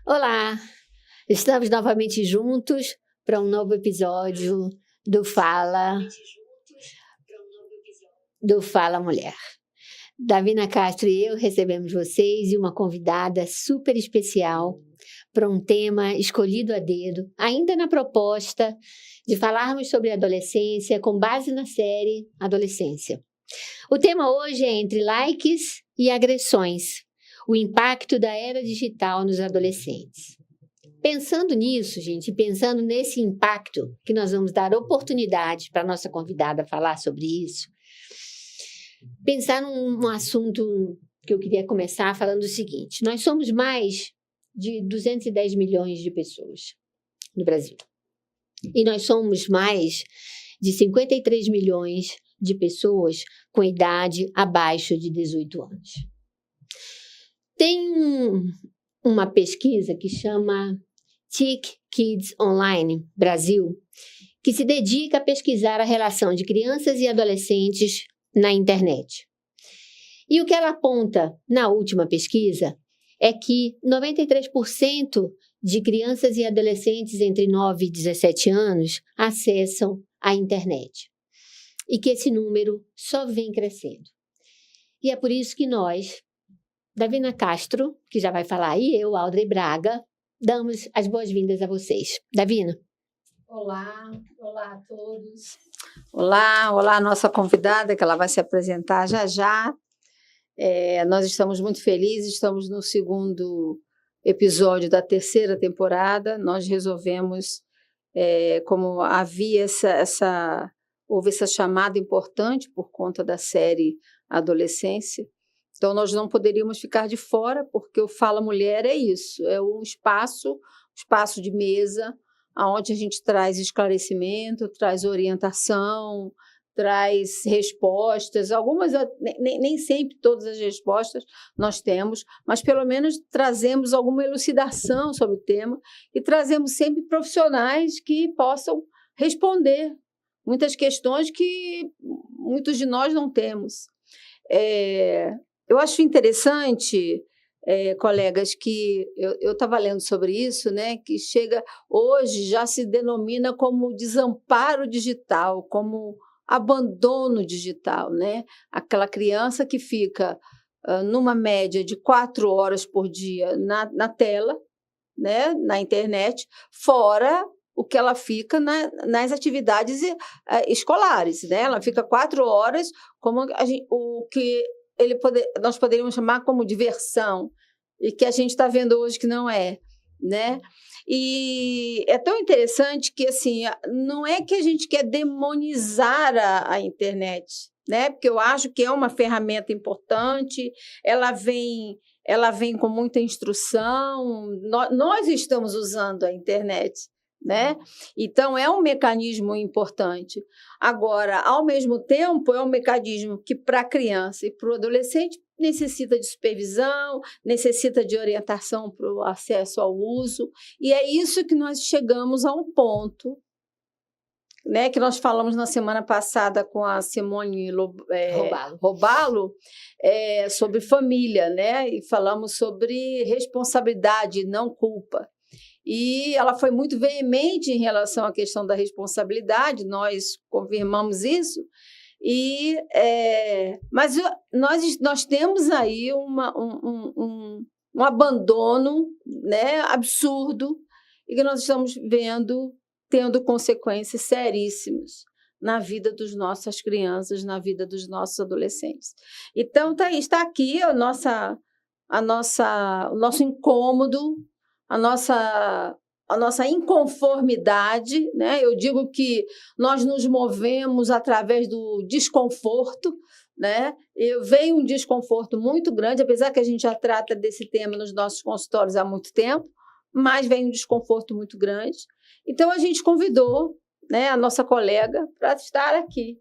Olá, estamos novamente juntos para um novo episódio do Fala Mulher. Davina Castro e eu recebemos vocês e uma convidada super especial para um tema escolhido a dedo, ainda na proposta de falarmos sobre adolescência com base na série Adolescência. O tema hoje é entre likes e agressões, o impacto da era digital nos adolescentes. Pensando nisso, gente, pensando nesse impacto, que nós vamos dar oportunidade para a nossa convidada falar sobre isso, pensar num assunto que eu queria começar falando o seguinte: nós somos mais de 210 milhões de pessoas no Brasil. E nós somos mais de 53 milhões de pessoas com idade abaixo de 18 anos. Tem uma pesquisa que chama TIC Kids Online Brasil, que se dedica a pesquisar a relação de crianças e adolescentes na internet. E o que ela aponta na última pesquisa é que 93% de crianças e adolescentes entre 9 e 17 anos acessam a internet. E que esse número só vem crescendo. E é por isso que nós, Davina Castro, que já vai falar, e eu, Audrey Braga, damos as boas-vindas a vocês. Davina. Olá a todos. Olá, a nossa convidada, que ela vai se apresentar já já. Nós estamos muito felizes, estamos no segundo episódio da terceira temporada. Nós resolvemos, como havia houve essa chamada importante por conta da série Adolescência, então nós não poderíamos ficar de fora, porque o Fala Mulher é isso, é um espaço de mesa, onde a gente traz esclarecimento, traz orientação, traz respostas, algumas, nem sempre todas as respostas nós temos, mas pelo menos trazemos alguma elucidação sobre o tema e trazemos sempre profissionais que possam responder muitas questões que muitos de nós não temos. Eu acho interessante, colegas, que eu estava lendo sobre isso, né, que hoje já se denomina como desamparo digital, como abandono digital, né? Aquela criança que fica numa média de 4 horas por dia na tela, né, na internet, fora o que ela fica nas atividades escolares, né? Ela fica 4 horas, como o que nós poderíamos chamar como diversão, e que a gente está vendo hoje que não é, né? E é tão interessante que, assim, não é que a gente quer demonizar a internet, né? Porque eu acho que é uma ferramenta importante, ela vem com muita instrução, nós estamos usando a internet, né? Então, é um mecanismo importante. Agora, ao mesmo tempo, é um mecanismo que, para a criança e para o adolescente, necessita de supervisão, necessita de orientação para o acesso ao uso, e é isso que nós chegamos a um ponto, né, que nós falamos na semana passada com a Simone Robalo, sobre família, né, e falamos sobre responsabilidade, não culpa. E ela foi muito veemente em relação à questão da responsabilidade, nós confirmamos isso, mas nós temos aí um abandono, né, absurdo, e que nós estamos vendo tendo consequências seríssimas na vida das nossas crianças, na vida dos nossos adolescentes. Então, está aqui o nosso incômodo, a nossa inconformidade, né? Eu digo que nós nos movemos através do desconforto, né? Veio um desconforto muito grande, apesar que a gente já trata desse tema nos nossos consultórios há muito tempo, mas vem um desconforto muito grande. Então, a gente convidou, né, a nossa colega para estar aqui,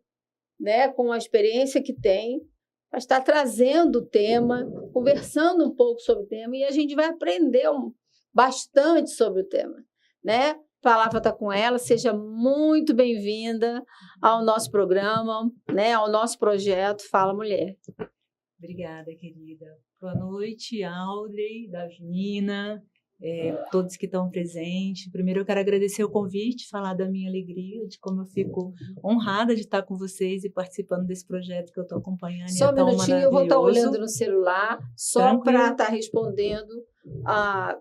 né, com a experiência que tem, para estar trazendo o tema, conversando um pouco sobre o tema, e a gente vai aprender bastante sobre o tema, né? A palavra está com ela, seja muito bem-vinda ao nosso programa, né, ao nosso projeto Fala Mulher. Obrigada, querida. Boa noite, Audrey, Davina, todos que estão presentes. Primeiro eu quero agradecer o convite, falar da minha alegria, de como eu fico honrada de estar com vocês e participando desse projeto que eu estou acompanhando. Só um minutinho, eu vou estar olhando no celular, só para estar respondendo,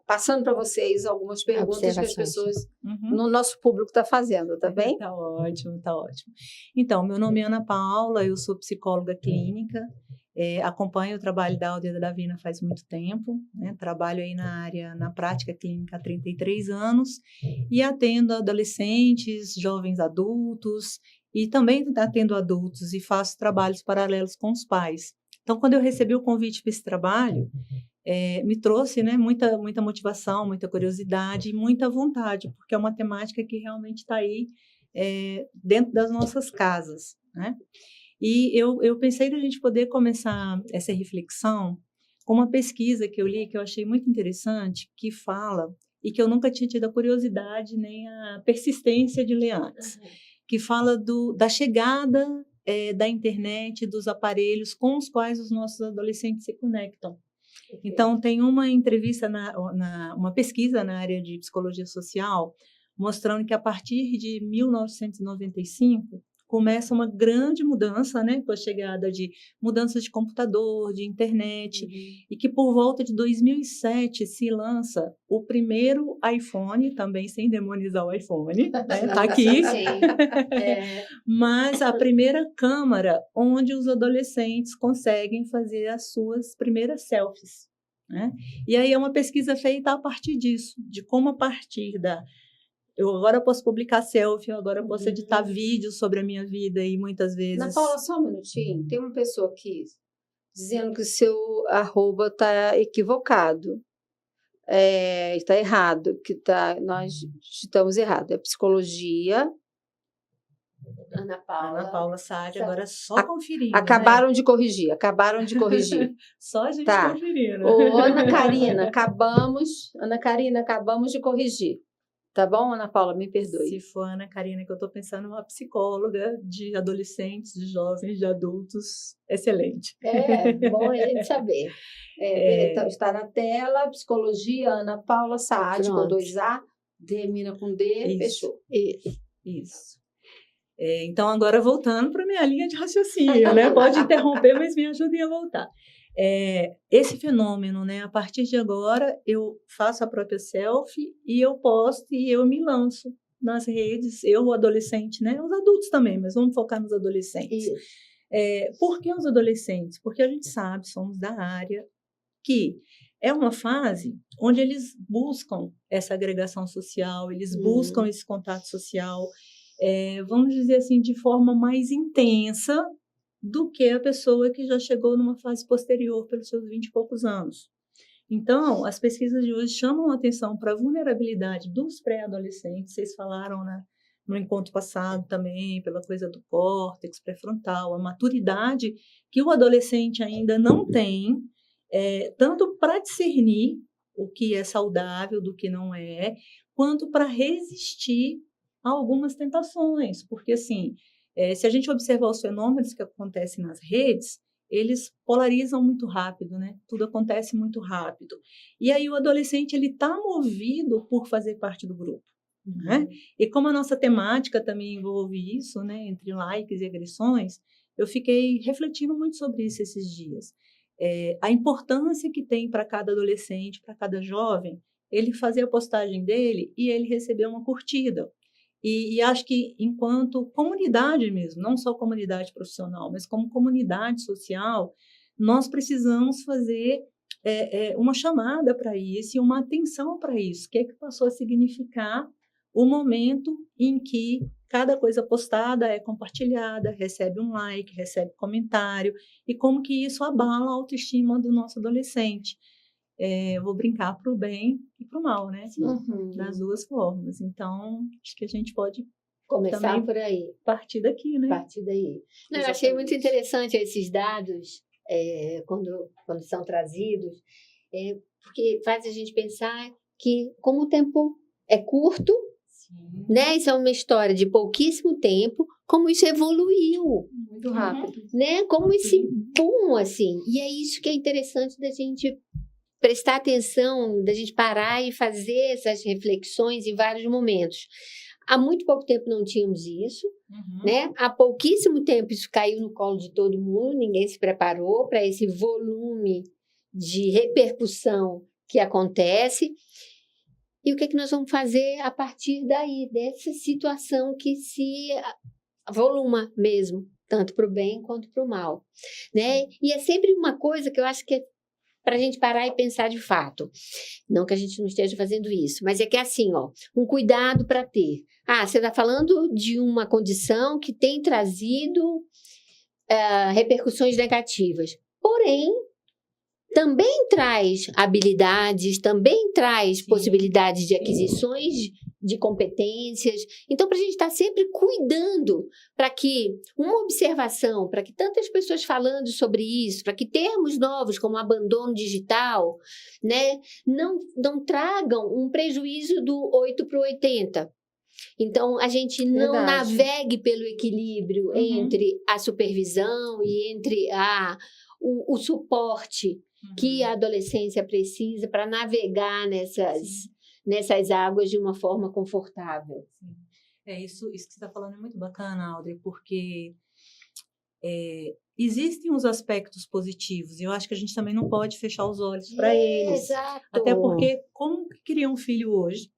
passando para vocês algumas perguntas que as pessoas no nosso público está fazendo, tá bem? Tá ótimo, tá ótimo. Então, meu nome é Ana Paula, eu sou psicóloga clínica. Acompanho o trabalho da Aldeia da Davina faz muito tempo, né? Trabalho aí na prática clínica há 33 anos e atendo adolescentes, jovens adultos e também atendo adultos e faço trabalhos paralelos com os pais. Então, quando eu recebi o convite para esse trabalho, me trouxe, né, muita motivação, muita curiosidade e muita vontade, porque é uma temática que realmente está aí dentro das nossas casas, né? E eu pensei da gente poder começar essa reflexão com uma pesquisa que eu li, que eu achei muito interessante, que fala, e que eu nunca tinha tido a curiosidade nem a persistência de ler antes, que fala da chegada da internet, dos aparelhos com os quais os nossos adolescentes se conectam. Então, tem uma entrevista, uma pesquisa na área de psicologia social, mostrando que a partir de 1995, começa uma grande mudança, né, com a chegada de mudanças de computador, de internet, e que por volta de 2007 se lança o primeiro iPhone, também sem demonizar o iPhone, né, tá aqui, mas a primeira câmera onde os adolescentes conseguem fazer as suas primeiras selfies, né? E aí é uma pesquisa feita a partir disso, de como a partir eu agora posso publicar selfie, agora eu posso editar vídeos sobre a minha vida e muitas vezes... Ana Paula, só um minutinho. Tem uma pessoa aqui dizendo que o seu @ está equivocado. Está errado, nós estamos errados. É psicologia. Ana Paula Sade, agora só conferir. Acabaram de corrigir. Só a gente conferir, né? Ana Karina, acabamos de corrigir. Tá bom, Ana Paula? Me perdoe. Se for a Ana Karina, que eu estou pensando uma psicóloga de adolescentes, de jovens, de adultos, excelente. Bom a gente saber. Então, está na tela, psicologia, Ana Paula Saad, com 2A, termina com D, fechou. Isso. Então, agora voltando para a minha linha de raciocínio, né? Pode interromper, mas me ajudem a voltar. Esse fenômeno, né? A partir de agora, eu faço a própria selfie e eu posto e eu me lanço nas redes, o adolescente, né? Os adultos também, mas vamos focar nos adolescentes. Por que os adolescentes? Porque a gente sabe, somos da área, que é uma fase onde eles buscam essa agregação social, eles buscam esse contato social, vamos dizer assim, de forma mais intensa do que a pessoa que já chegou numa fase posterior pelos seus 20 e poucos anos. Então, as pesquisas de hoje chamam a atenção para a vulnerabilidade dos pré-adolescentes. Vocês falaram, né, no encontro passado também, pela coisa do córtex pré-frontal, a maturidade que o adolescente ainda não tem, tanto para discernir o que é saudável do que não é, quanto para resistir a algumas tentações. Porque, assim, se a gente observar os fenômenos que acontecem nas redes, eles polarizam muito rápido, né? Tudo acontece muito rápido. E aí o adolescente ele está movido por fazer parte do grupo, né? E como a nossa temática também envolve isso, né? Entre likes e agressões, eu fiquei refletindo muito sobre isso esses dias. A importância que tem para cada adolescente, para cada jovem, ele fazer a postagem dele e ele receber uma curtida. E acho que, enquanto comunidade mesmo, não só comunidade profissional, mas como comunidade social, nós precisamos fazer uma chamada para isso e uma atenção para isso. O que é que passou a significar o momento em que cada coisa postada é compartilhada, recebe um like, recebe comentário, e como que isso abala a autoestima do nosso adolescente. Eu vou brincar para o bem e para o mal, né? Das duas formas. Então, acho que a gente pode começar por aí. Partir daqui, né? Partir daí. Não, eu achei muito interessante esses dados, quando são trazidos, porque faz a gente pensar que, como o tempo é curto, né? Isso é uma história de pouquíssimo tempo, como isso evoluiu. Muito rápido. Né? Como esse boom, assim. E é isso que é interessante da gente prestar atenção, da gente parar e fazer essas reflexões em vários momentos. Há muito pouco tempo não tínhamos isso, né? Há pouquíssimo tempo isso caiu no colo de todo mundo, ninguém se preparou para esse volume de repercussão que acontece. E o que é que nós vamos fazer a partir daí, dessa situação que se voluma mesmo, tanto para o bem quanto para o mal, né? E é sempre uma coisa que eu acho que é para a gente parar e pensar de fato. Não que a gente não esteja fazendo isso, mas é que é assim, ó, um cuidado para ter. Você está falando de uma condição que tem trazido repercussões negativas. Porém, também traz habilidades, também traz possibilidades de aquisições de competências. Então, para a gente estar sempre cuidando para que uma observação, para que tantas pessoas falando sobre isso, para que termos novos como abandono digital, né, não tragam um prejuízo do 8 para o 80. Então, a gente não navegue pelo equilíbrio entre a supervisão e entre o suporte que a adolescência precisa para navegar nessas águas de uma forma confortável. Sim. Isso que você está falando é muito bacana, Audrey, porque existem os aspectos positivos e eu acho que a gente também não pode fechar os olhos para eles. Exato. Até porque, como que cria um filho hoje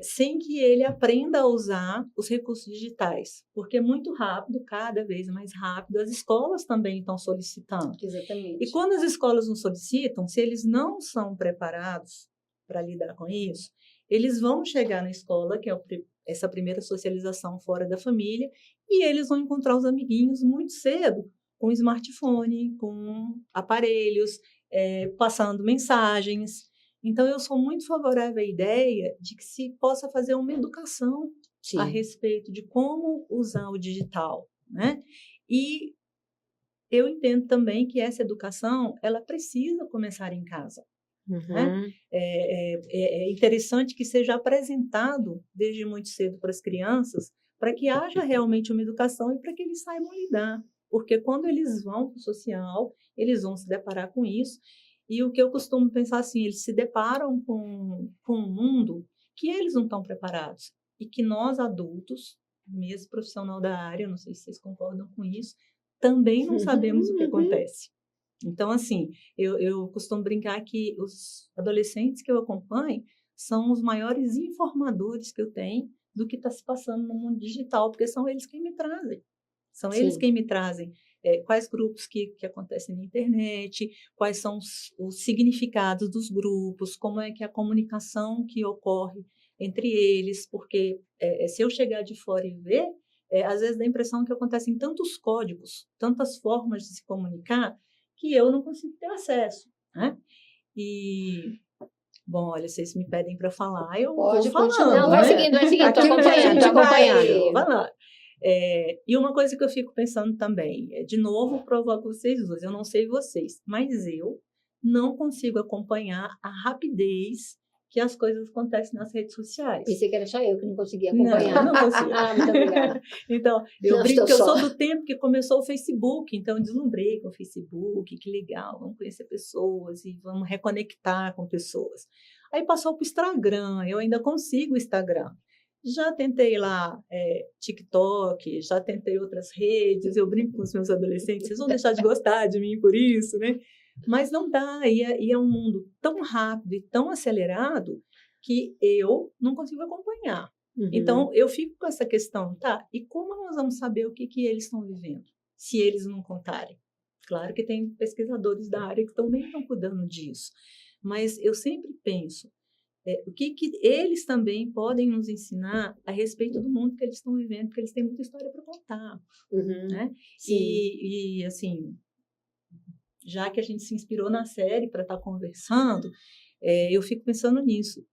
sem que ele aprenda a usar os recursos digitais? Porque é muito rápido, cada vez mais rápido, as escolas também estão solicitando. Exatamente. E quando as escolas não solicitam, se eles não são preparados para lidar com isso, eles vão chegar na escola, que é essa primeira socialização fora da família, e eles vão encontrar os amiguinhos muito cedo, com smartphone, com aparelhos, passando mensagens. Então, eu sou muito favorável à ideia de que se possa fazer uma educação a respeito de como usar o digital, né? E eu entendo também que essa educação, ela precisa começar em casa. Né? É interessante que seja apresentado desde muito cedo para as crianças, para que haja realmente uma educação e para que eles saibam lidar. Porque quando eles vão para o social, eles vão se deparar com isso. E o que eu costumo pensar assim, eles se deparam com um mundo que eles não estão preparados. E que nós, adultos, mesmo profissional da área, não sei se vocês concordam com isso, também não sabemos o que acontece. Então, assim, eu costumo brincar que os adolescentes que eu acompanho são os maiores informadores que eu tenho do que está se passando no mundo digital, porque são eles quem me trazem. São eles quem me trazem quais grupos que acontecem na internet, quais são os significados dos grupos, como é que é a comunicação que ocorre entre eles, porque se eu chegar de fora e ver, às vezes dá a impressão que acontecem tantos códigos, tantas formas de se comunicar, que eu não consigo ter acesso, né? E, bom, olha, vocês me pedem para falar, eu vou falando. Não, vai seguindo, estou acompanhando. Vai lá. E uma coisa que eu fico pensando também, de novo, provoco vocês duas, eu não sei vocês, mas eu não consigo acompanhar a rapidez que as coisas acontecem nas redes sociais. Pensei que era só eu que não conseguia acompanhar. Não consigo. Muito obrigada. Então, eu brinco que eu sou do tempo que começou o Facebook, então eu deslumbrei com o Facebook, que legal, vamos conhecer pessoas e vamos reconectar com pessoas. Aí passou para o Instagram, eu ainda consigo o Instagram. Já tentei lá TikTok, já tentei outras redes, eu brinco com os meus adolescentes, vocês vão deixar de gostar de mim por isso, né? Mas não dá, e é um mundo tão rápido e tão acelerado que eu não consigo acompanhar. Então, eu fico com essa questão, tá? E como nós vamos saber o que eles estão vivendo, se eles não contarem? Claro que tem pesquisadores da área que também estão cuidando disso, mas eu sempre penso, o que eles também podem nos ensinar a respeito do mundo que eles estão vivendo, porque eles têm muita história para contar, né? E, assim, já que a gente se inspirou na série para estar conversando, eu fico pensando nisso.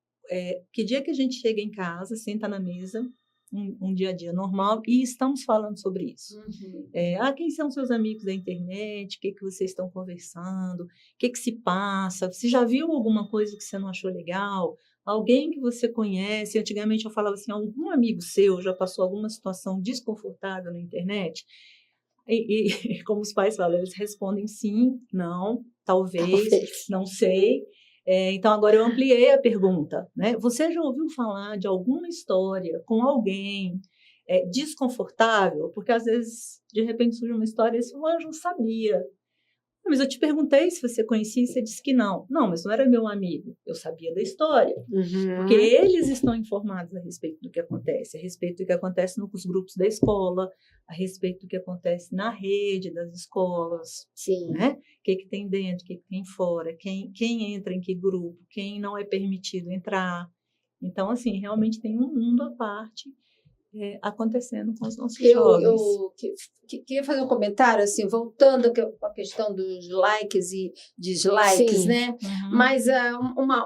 Que dia que a gente chega em casa, senta na mesa, um dia a dia normal, e estamos falando sobre isso. Quem são seus amigos da internet? O que vocês estão conversando? O que se passa? Você já viu alguma coisa que você não achou legal? Alguém que você conhece? Antigamente eu falava assim, algum amigo seu já passou alguma situação desconfortável na internet? E como os pais falam, eles respondem sim, não, talvez, não sei. Então, agora eu ampliei a pergunta, né? Você já ouviu falar de alguma história com alguém desconfortável? Porque, às vezes, de repente surge uma história e esse fulano não sabia. Mas eu te perguntei se você conhecia e você disse que não. Não, mas não era meu amigo. Eu sabia da história. Porque eles estão informados a respeito do que acontece, a respeito do que acontece nos grupos da escola, a respeito do que acontece na rede das escolas. Sim. Né? O que tem dentro, o que tem fora, quem entra em que grupo, quem não é permitido entrar. Então, assim, realmente tem um mundo à parte acontecendo com os nossos jovens. Eu queria fazer um comentário, assim, voltando à questão dos likes e dislikes, Sim. né? Uhum. Mas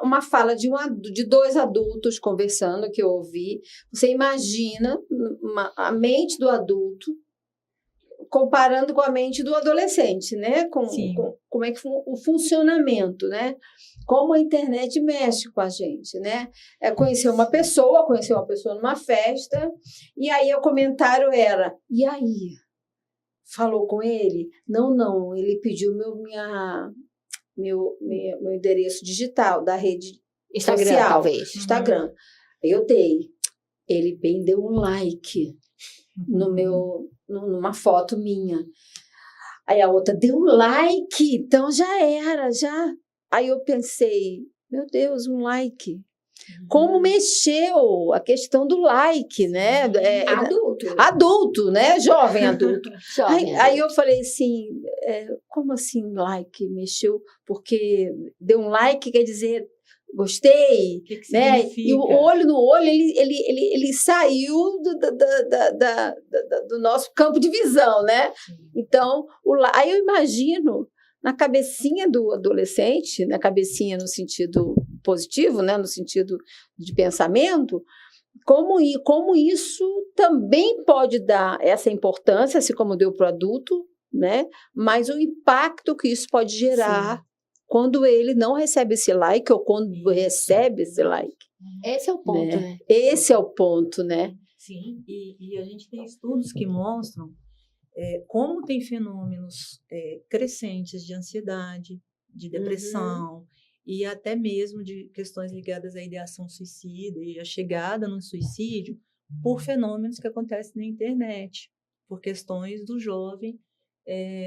uma fala de 2 adultos conversando, que eu ouvi. Você imagina a mente do adulto comparando com a mente do adolescente, né? Como é que o funcionamento, né? Como a internet mexe com a gente, né? Conhecer uma pessoa numa festa, e aí o comentário era: e aí? Falou com ele? Não, ele pediu meu endereço digital da rede Instagram, social, talvez. Instagram. Eu dei. Ele bem deu um like numa foto minha. Aí a outra deu um like, então já era, já. Aí eu pensei, meu Deus, um like. Como mexeu a questão do like, né? Adulto, né? Jovem adulto. Aí eu falei assim, como assim like? Mexeu porque deu um like, quer dizer, gostei, que né? significa? E o olho no olho, ele saiu do nosso campo de visão, né? Então, aí eu imagino na cabecinha do adolescente, na cabecinha no sentido positivo, né? No sentido de pensamento, como isso também pode dar essa importância, assim como deu para o adulto, né? Mas o impacto que isso pode gerar. Sim. Quando ele não recebe esse like ou quando recebe esse like. Esse é o ponto, né? Esse é o ponto, né? Sim, e a gente tem estudos que mostram como tem fenômenos crescentes de ansiedade, de depressão, e até mesmo de questões ligadas à ideação suicida e à chegada no suicídio por fenômenos que acontecem na internet, por questões do jovem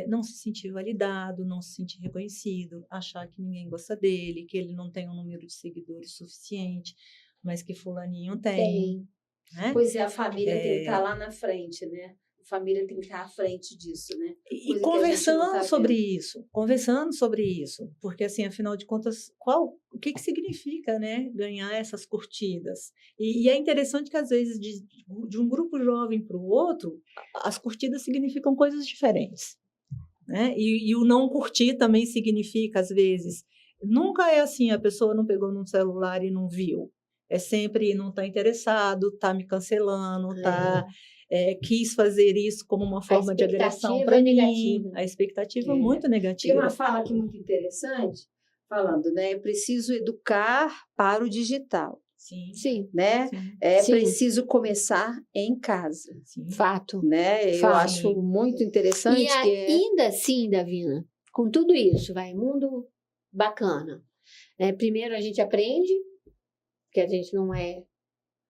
não se sentir validado, não se sentir reconhecido, achar que ninguém gosta dele, que ele não tem um número de seguidores suficiente, mas que fulaninho tem. Né? Pois a família tem que estar lá na frente, né? A família tem que estar à frente disso, né? E conversando sobre isso, porque assim, afinal de contas, o que significa, né, ganhar essas curtidas? E é interessante que às vezes de um grupo jovem para o outro, as curtidas significam coisas diferentes, né? E o não curtir também significa, às vezes, nunca é assim, a pessoa não pegou num celular e não viu. É sempre não está interessado, está me cancelando, quis fazer isso como uma forma de agressão para mim. A expectativa é muito negativa. Tem uma fala aqui muito interessante, falando, né? É preciso educar para o digital. Sim. Né? Sim. Preciso começar em casa. Sim. Fato. Né? Eu acho muito interessante. E ainda assim, Davina, com tudo isso, mundo bacana. Né? Primeiro a gente aprende, que a gente não é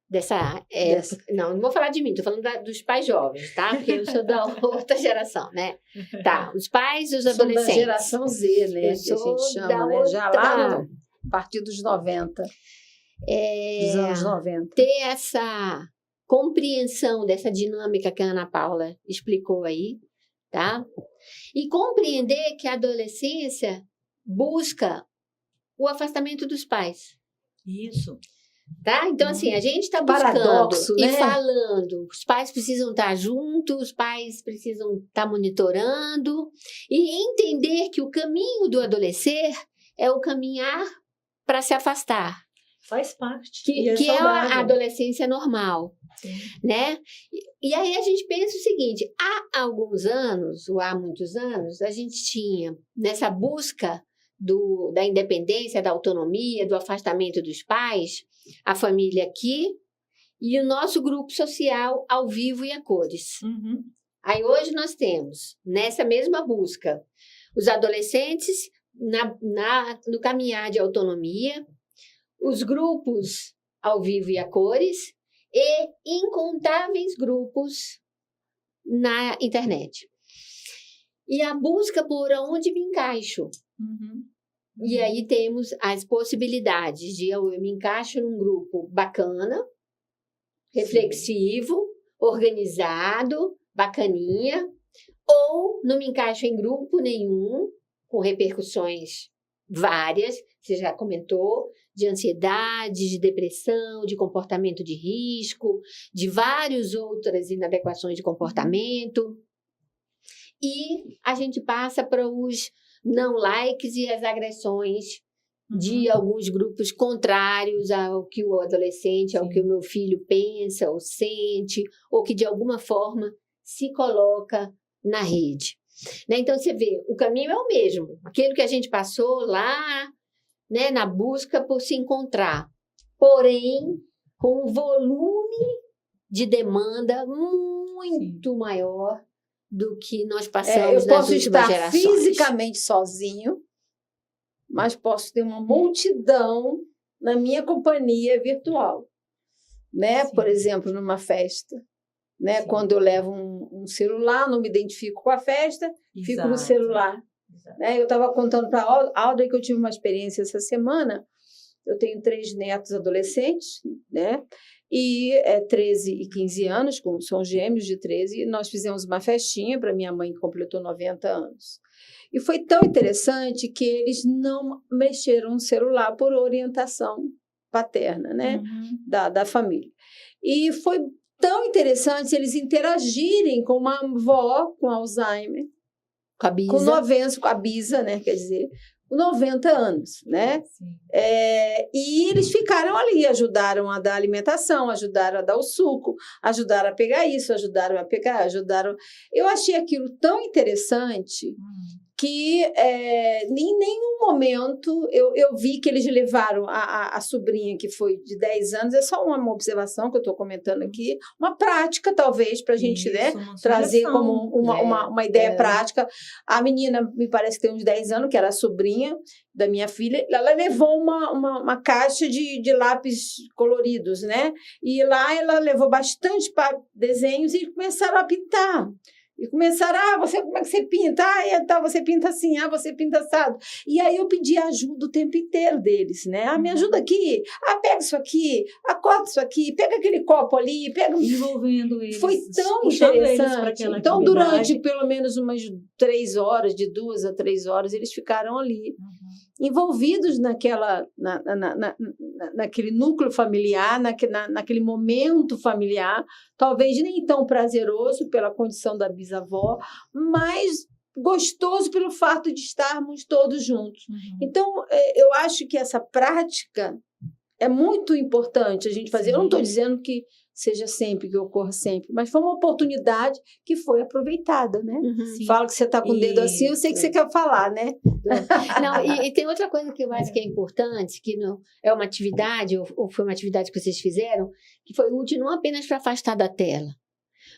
dessa época. Não vou falar de mim, estou falando dos pais jovens, tá? Porque eu sou da outra geração, né? Tá, os pais e os adolescentes. Da geração Z, né? Que a gente chama, né? Já lá a partir dos 90. Dos anos 90. Ter essa compreensão dessa dinâmica que a Ana Paula explicou aí, tá? E compreender que a adolescência busca o afastamento dos pais. Isso. Tá? Então, assim, a gente está buscando e falando. Os pais precisam estar juntos, os pais precisam estar monitorando e entender que o caminho do adolescer é o caminhar para se afastar. Faz parte. Que é a adolescência normal. Sim. Né? E aí a gente pensa o seguinte, há alguns anos, ou há muitos anos, a gente tinha nessa busca da independência, da autonomia, do afastamento dos pais, a família aqui e o nosso grupo social ao vivo e a cores. Aí hoje nós temos, nessa mesma busca, os adolescentes no caminhar de autonomia, os grupos ao vivo e a cores e incontáveis grupos na internet. E a busca por onde me encaixo. E aí temos as possibilidades de eu me encaixo num grupo bacana, reflexivo, organizado, bacaninha, ou não me encaixo em grupo nenhum, com repercussões várias, você já comentou, de ansiedade, de depressão, de comportamento de risco, de várias outras inadequações de comportamento. E a gente passa para os não likes e as agressões de alguns grupos contrários ao que o adolescente, ao que o meu filho pensa ou sente, ou que de alguma forma se coloca na rede. Né? Então, você vê, o caminho é o mesmo. Aquilo que a gente passou lá, né, na busca por se encontrar. Porém, com um volume de demanda muito maior do que nós passamos nas últimas gerações. Eu posso estar fisicamente sozinho, mas posso ter uma multidão na minha companhia virtual. Né? Por exemplo, numa festa. Né? Quando eu levo um celular, não me identifico com a festa, fico no celular. Né? Eu estava contando para a Audrey que eu tive uma experiência essa semana. Eu tenho 3 netos adolescentes, né? E 13 e 15 anos, são gêmeos de 13, e nós fizemos uma festinha para minha mãe, que completou 90 anos. E foi tão interessante que eles não mexeram no celular por orientação paterna, né? Da família. E foi tão interessante eles interagirem com uma avó com Alzheimer, com a Bisa. Com a Bisa, né? Quer dizer, com 90 anos, né? E eles ficaram ali, ajudaram a dar alimentação, ajudaram a dar o suco, ajudaram a pegar isso, ajudaram a pegar, ajudaram... Eu achei aquilo tão interessante que em nenhum momento eu vi que eles levaram a sobrinha, que foi de 10 anos, é só uma observação que eu estou comentando aqui, uma prática, talvez, para a gente trazer como uma ideia prática. A menina, me parece que tem uns 10 anos, que era a sobrinha da minha filha, ela levou uma caixa de lápis coloridos, né? E lá ela levou bastante desenhos e começaram a pintar. E começaram, como é que você pinta? Você pinta assim, você pinta assado. E aí eu pedi ajuda o tempo inteiro deles, né? Me ajuda aqui, pega isso aqui, corta isso aqui, pega aquele copo ali, pega... Envolvendo eles. Foi tão interessante. Então, durante pelo menos umas 3 horas, de 2 a 3 horas, eles ficaram ali, envolvidos naquele núcleo familiar, naquele momento familiar, talvez nem tão prazeroso pela condição da bisavó, mas gostoso pelo fato de estarmos todos juntos. Então, eu acho que essa prática é muito importante a gente fazer. Eu não estou dizendo que seja sempre, que ocorra sempre, mas foi uma oportunidade que foi aproveitada, né? Fala que você está com o dedo assim, eu sei que você quer falar, né? Não, e tem outra coisa que eu acho que é importante, que não é uma atividade, ou foi uma atividade que vocês fizeram, que foi útil não apenas para afastar da tela,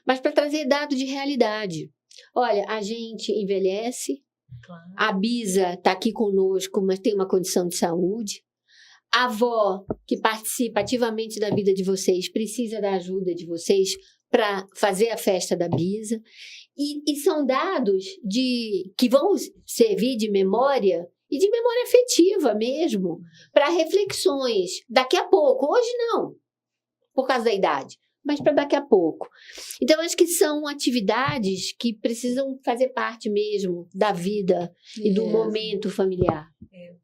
mas para trazer dado de realidade. Olha, a gente envelhece, a Bisa está aqui conosco, mas tem uma condição de saúde. A avó, que participa ativamente da vida de vocês, precisa da ajuda de vocês para fazer a festa da Bisa. E são dados que vão servir de memória, e de memória afetiva mesmo, para reflexões daqui a pouco. Hoje não, por causa da idade, mas para daqui a pouco. Então, acho que são atividades que precisam fazer parte mesmo da vida e do momento familiar.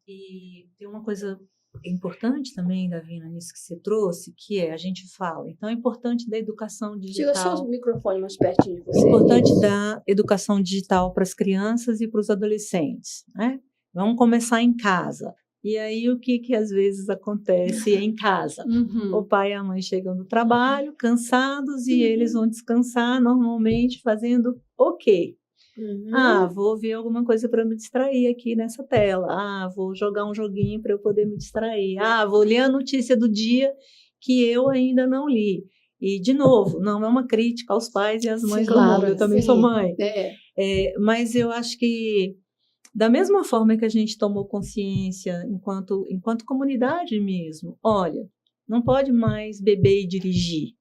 E tem uma coisa importante também, Davina, nisso que você trouxe, que a gente fala, então é importante da educação digital. Diga só o microfone mais pertinho de você. É importante da educação digital para as crianças e para os adolescentes, né? Vamos começar em casa. E aí, o que às vezes acontece em casa? O pai e a mãe chegam do trabalho, cansados, e eles vão descansar, normalmente fazendo o quê? Vou ver alguma coisa para me distrair aqui nessa tela. Vou jogar um joguinho para eu poder me distrair. Vou ler a notícia do dia que eu ainda não li. E, de novo, não é uma crítica aos pais e às mães do mundo. Eu também sou mãe. Mas eu acho que Da mesma forma que a gente tomou consciência enquanto comunidade mesmo, olha, não pode mais beber e dirigir,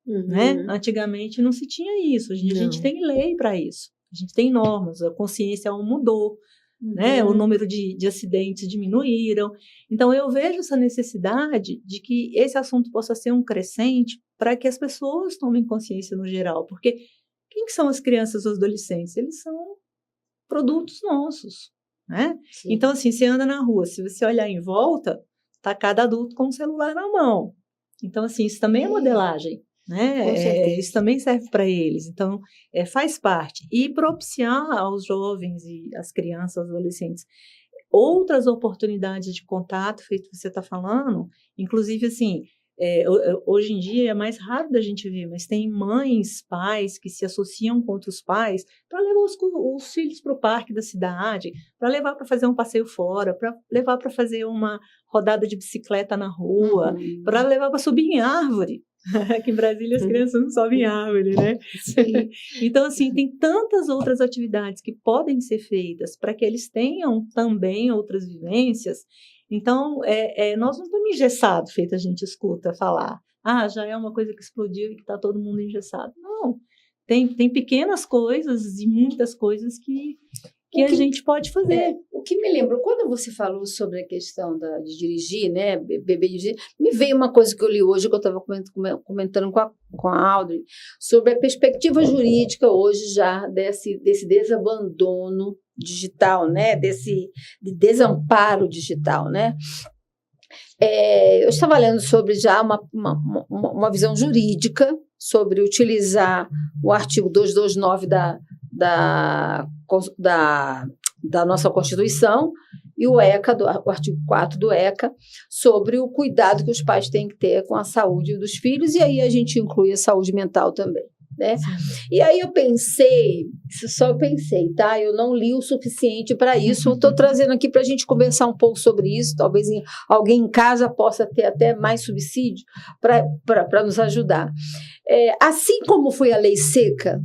né? Antigamente não se tinha isso, hoje a gente tem lei para isso, a gente tem normas, a consciência mudou, né? O número de acidentes diminuíram. Então, eu vejo essa necessidade de que esse assunto possa ser um crescente para que as pessoas tomem consciência no geral, porque quem que são as crianças e os adolescentes? Eles são produtos nossos, né? Sim. Então, assim, você anda na rua, se você olhar em volta, tá cada adulto com um celular na mão. Então, assim, isso também é modelagem, né? Isso também serve para eles. Então, faz parte. E propiciar aos jovens e às crianças, aos adolescentes, outras oportunidades de contato, feito que você está falando, inclusive, assim, hoje em dia é mais raro da gente ver, mas tem mães, pais que se associam com outros pais para levar os filhos para o parque da cidade, para levar para fazer um passeio fora, para levar para fazer uma rodada de bicicleta na rua, para levar para subir em árvore. Aqui em Brasília as crianças não sobem em árvore, né? Sim. Então, assim, tem tantas outras atividades que podem ser feitas para que eles tenham também outras vivências. Então, nós não estamos engessados, feito a gente escuta falar. Já é uma coisa que explodiu e que está todo mundo engessado. Não, tem pequenas coisas e muitas coisas que a gente pode fazer. O que me lembrou, quando você falou sobre a questão de dirigir, né, beber e dirigir, me veio uma coisa que eu li hoje, que eu estava comentando com a Audrey, sobre a perspectiva jurídica hoje já desse desabandono digital, né, desse desamparo digital, né. Eu estava lendo sobre já uma visão jurídica sobre utilizar o artigo 229 da nossa Constituição e o artigo 4 do ECA, sobre o cuidado que os pais têm que ter com a saúde dos filhos, e aí a gente inclui a saúde mental também, né? E aí eu pensei, tá? Eu não li o suficiente para isso, estou trazendo aqui para a gente conversar um pouco sobre isso, talvez alguém em casa possa ter até mais subsídio para nos ajudar. Assim como foi a lei seca,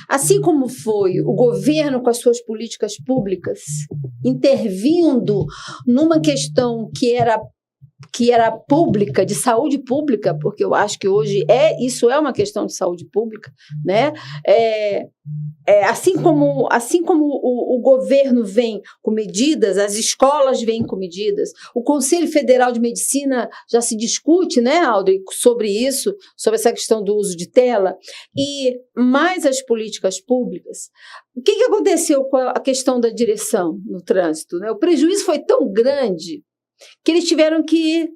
assim como foi o governo com as suas políticas públicas intervindo numa questão que era pública, de saúde pública, porque eu acho que hoje isso é uma questão de saúde pública, né? Assim como o governo vem com medidas, as escolas vêm com medidas, o Conselho Federal de Medicina já se discute, né, Audrey, sobre isso, sobre essa questão do uso de tela, e mais as políticas públicas. O que aconteceu com a questão da direção no trânsito, né? O prejuízo foi tão grande que eles tiveram que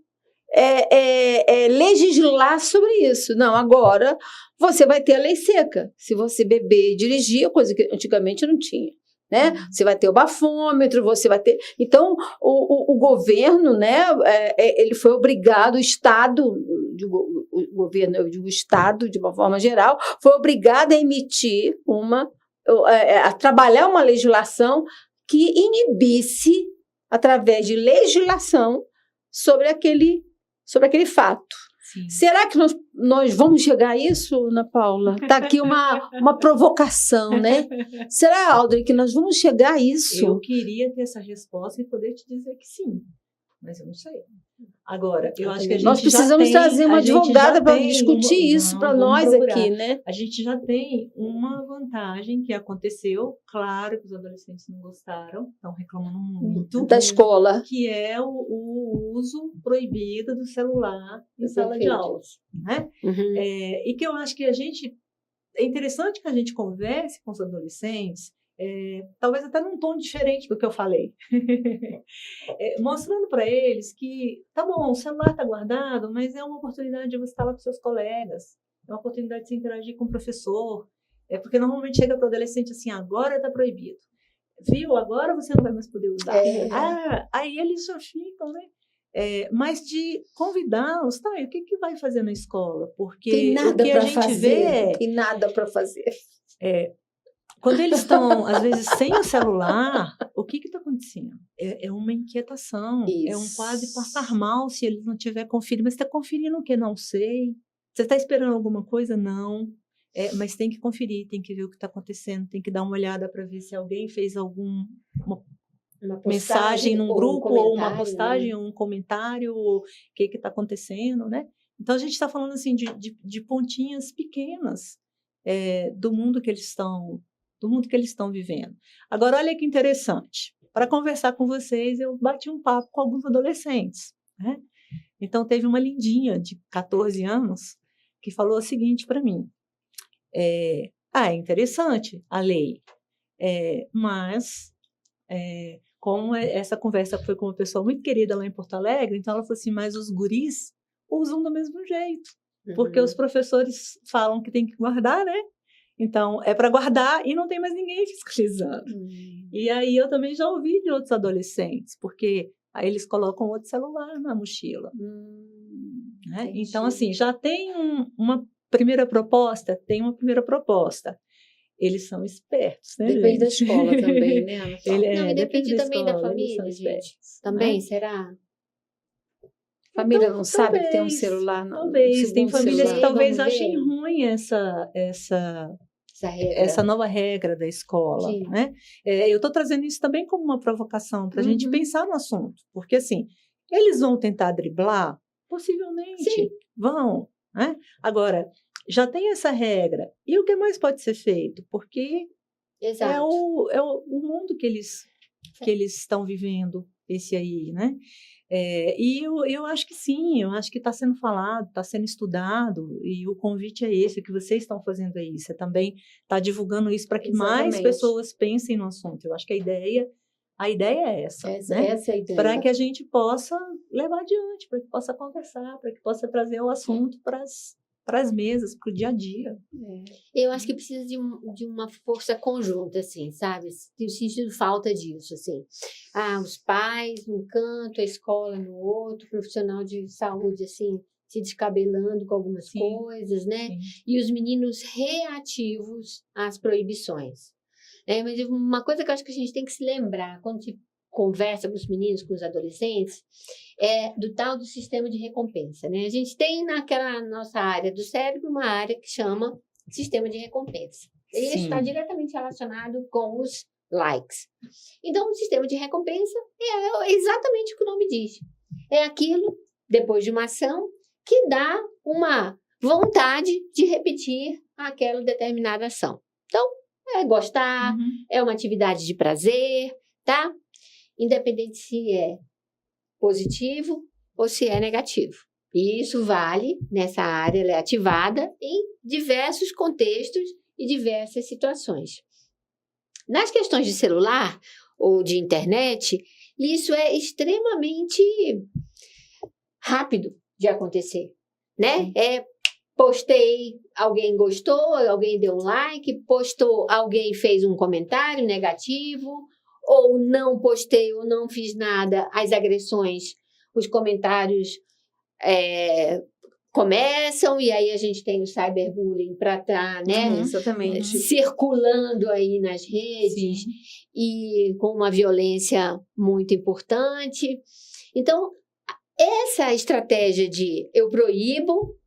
legislar sobre isso. Não, agora você vai ter a lei seca. Se você beber e dirigir, coisa que antigamente não tinha, né? Você vai ter o bafômetro, você vai ter... Então, o governo, né, ele foi obrigado, o Estado, o governo, eu digo Estado, de uma forma geral, foi obrigado a emitir a trabalhar uma legislação que inibisse, através de legislação, sobre aquele fato. Sim. Será que nós vamos chegar a isso, Ana Paula? Está aqui uma provocação, né? Será, Audrey, que nós vamos chegar a isso? Eu queria ter essa resposta e poder te dizer que sim, mas eu não sei. Agora, eu acho que nós precisamos trazer uma advogada para discutir isso para nós aqui, né? A gente já tem uma vantagem que aconteceu, claro que os adolescentes não gostaram, estão reclamando muito. Da escola. Que é o uso proibido do celular em sala de aula, né? Uhum. E que eu acho que é interessante que a gente converse com os adolescentes, talvez até num tom diferente do que eu falei, mostrando para eles que, tá bom, o celular está guardado, mas é uma oportunidade de você estar lá com seus colegas, é uma oportunidade de se interagir com o professor, porque normalmente chega para o adolescente assim, agora está proibido, viu, agora você não vai mais poder usar. Aí eles já ficam, né? Mas de convidá-los, tá, e o que vai fazer na escola? Porque tem nada o que a gente vê... Tem nada para fazer. Quando eles estão, às vezes, sem o celular, o que está acontecendo? É uma inquietação, isso. É um quase passar mal se eles não estiver conferindo. Mas você está conferindo o quê? Não sei. Você está esperando alguma coisa? Não. Mas tem que conferir, tem que ver o que está acontecendo, tem que dar uma olhada para ver se alguém fez alguma mensagem num grupo, ou uma postagem, né? Ou um comentário, o que está acontecendo, né? Então, a gente está falando assim, de pontinhas pequenas do mundo que eles estão vivendo. Agora, olha que interessante. Para conversar com vocês, eu bati um papo com alguns adolescentes, né? Então, teve uma lindinha de 14 anos que falou o seguinte para mim. É interessante a lei, mas como essa conversa foi com uma pessoa muito querida lá em Porto Alegre, então ela falou assim, mas os guris usam do mesmo jeito, porque os professores falam que tem que guardar, né? Então, é para guardar e não tem mais ninguém fiscalizando. E aí eu também já ouvi de outros adolescentes, porque aí eles colocam outro celular na mochila. Né? Então, assim, já tem uma primeira proposta, Eles são espertos, né, Depende gente? da escola também, né? Não, depende também da família, gente. Também, será? A família não sabe que tem um celular. Talvez. Tem famílias que talvez achem ver. ruim essa nova regra da escola, né? Eu estou trazendo isso também como uma provocação para a gente pensar no assunto. Porque, assim, eles vão tentar driblar? Possivelmente vão, né? Agora, já tem essa regra. E o que mais pode ser feito? Porque é o mundo que eles estão vivendo, esse aí, né? E eu acho que sim, eu acho que está sendo falado, está sendo estudado, e o convite é esse, o que vocês estão fazendo aí. Você também está divulgando isso para que mais pessoas pensem no assunto. Eu acho que a ideia é essa, né? Essa é a ideia. Para que a gente possa levar adiante, para que possa conversar, para que possa trazer o assunto para as mesas, para o dia a dia. Eu acho que precisa de uma força conjunta, assim, sabe? Tenho sentido falta disso, assim. Os pais num canto, a escola no outro, o profissional de saúde, assim, se descabelando com algumas coisas, né? Sim. E os meninos reativos às proibições. Mas uma coisa que eu acho que a gente tem que se lembrar, quando se conversa com os meninos, com os adolescentes, do tal do sistema de recompensa, né? A gente tem naquela nossa área do cérebro uma área que chama sistema de recompensa. Ele está diretamente relacionado com os likes. Então, o sistema de recompensa é exatamente o que o nome diz. É aquilo, depois de uma ação, que dá uma vontade de repetir aquela determinada ação. Então, gostar, é uma atividade de prazer, tá? Independente se é positivo ou se é negativo. E isso vale, nessa área, ela é ativada em diversos contextos e diversas situações. Nas questões de celular ou de internet, isso é extremamente rápido de acontecer, né? Postei, alguém gostou, alguém deu um like, postou, alguém fez um comentário negativo, ou não postei, ou não fiz nada, as agressões, os comentários começam, e aí a gente tem o cyberbullying para estar, né, exatamente, circulando aí nas redes, e com uma violência muito importante. Então, essa estratégia de eu proíbo,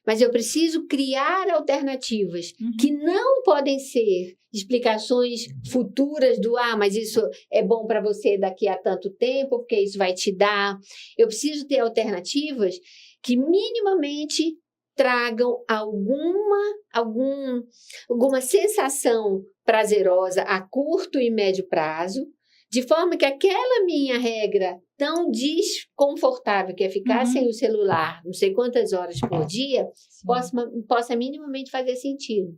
mas eu preciso criar alternativas que não podem ser explicações futuras do mas isso é bom para você daqui a tanto tempo, porque isso vai te dar. Eu preciso ter alternativas que minimamente tragam alguma sensação prazerosa a curto e médio prazo, de forma que aquela minha regra tão desconfortável que é ficar sem o celular não sei quantas horas por dia, possa minimamente fazer sentido.